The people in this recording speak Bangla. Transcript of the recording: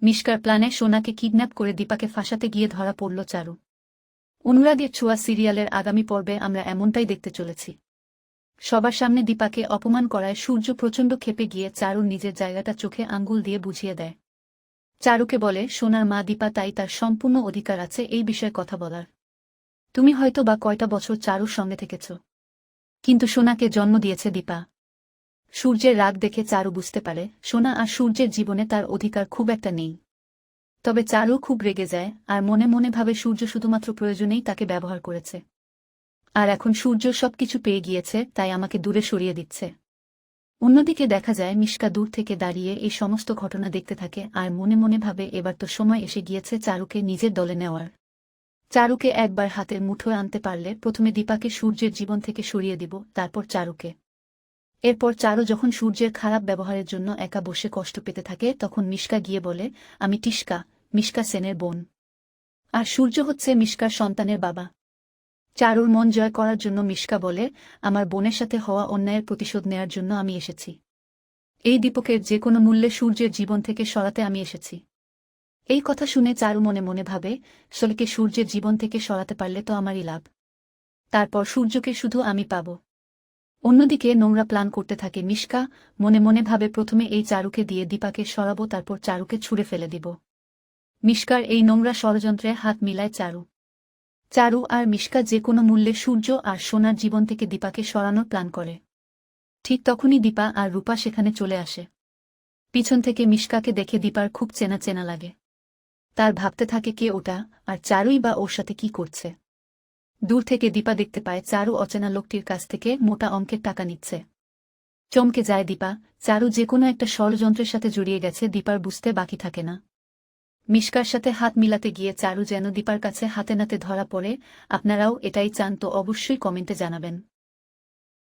মিশকার প্ল্যানে সোনাকে কিডন্যাপ করে দীপাকে ফাঁসাতে গিয়ে ধরা পড়ল চারু। অনুরাগের ছোঁয়া সিরিয়ালের আগামী পর্বে আমরা এমনটাই দেখতে চলেছি। সবার সামনে দীপাকে অপমান করায় সূর্য প্রচণ্ড ক্ষেপে গিয়ে চারুর নিজের জায়গাটা চোখে আঙ্গুল দিয়ে বুঝিয়ে দেয়। চারুকে বলে, সোনার মা দীপা, তাই তার সম্পূর্ণ অধিকার আছে এই বিষয়ে কথা বলার। তুমি হয়তো বা কয়টা বছর চারুর সঙ্গে থেকেছ, কিন্তু সোনাকে জন্ম দিয়েছে দীপা। সূর্যের রাগ দেখে চারু বুঝতে পারে সোনা আর সূর্যের জীবনে তার অধিকার খুব একটা নেই। তবে চারু খুব রেগে যায় আর মনে মনে ভাবে সূর্য শুধুমাত্র প্রয়োজনেই তাকে ব্যবহার করেছে, আর এখন সূর্য সবকিছু পেয়ে গিয়েছে, তাই আমাকে দূরে সরিয়ে দিচ্ছে। অন্যদিকে দেখা যায় মিশকা দূর থেকে দাঁড়িয়ে এই সমস্ত ঘটনা দেখতে থাকে আর মনে মনে ভাবে এবার তো সময় এসে গিয়েছে চারুকে নিজের দলে নেওয়ার। চারুকে একবার হাতের মুঠোয় আনতে পারলে প্রথমে দীপাকে সূর্যের জীবন থেকে সরিয়ে দিব, তারপর চারুকে। এরপর চারু যখন সূর্যের খারাপ ব্যবহারের জন্য একা বসে কষ্ট পেতে থাকে তখন মিশকা গিয়ে বলে, আমি টিশকা, মিশকা সেনের বোন, আর সূর্য হচ্ছে মিশকার সন্তানের বাবা। চারুর মন জয় করার জন্য মিশকা বলে, আমার বোনের সাথে হওয়া অন্যায়ের প্রতিশোধ নেয়ার জন্য আমি এসেছি। এই দীপকের যে কোনো মূল্যে সূর্যের জীবন থেকে সরাতে আমি এসেছি। এই কথা শুনে চারু মনে মনে ভাবে, সলিকে সূর্যের জীবন থেকে সরাতে পারলে তো আমারই লাভ, তারপর সূর্যকে শুধু আমি পাব। অন্যদিকে নোংরা প্ল্যান করতে থাকে মিশকা, মনে মনে ভাবে প্রথমে এই চারুকে দিয়ে দীপাকে সরাবো, তারপর চারুকে ছুঁড়ে ফেলে দিব। মিশকার এই নোংরা ষড়যন্ত্রে হাত মিলায় চারু। চারু আর মিশকা যে কোনো মূল্যে সূর্য আর সোনার জীবন থেকে দীপাকে সরানোর প্ল্যান করে। ঠিক তখনই দীপা আর রূপা সেখানে চলে আসে। পিছন থেকে মিশকাকে দেখে দীপার খুব চেনা চেনা লাগে। তার ভাবতে থাকে কে ওটা, আর চারুই বা ওর সাথে কি করছে। দূর থেকে দীপা দেখতে পায় চারু অচেনা লোকটির কাছ থেকে মোটা অঙ্কের টাকা নিচ্ছে। চমকে যায় দীপা, চারু যে কোনো একটা ষড়যন্ত্রের সাথে জড়িয়ে গেছে দীপার বুঝতে বাকি থাকে না। মিশকার সাথে হাত মিলাতে গিয়ে চারু যেন দীপার কাছে হাতে নাতে ধরা পড়ে। আপনারাও এটাই চান তো অবশ্যই কমেন্টে জানাবেন।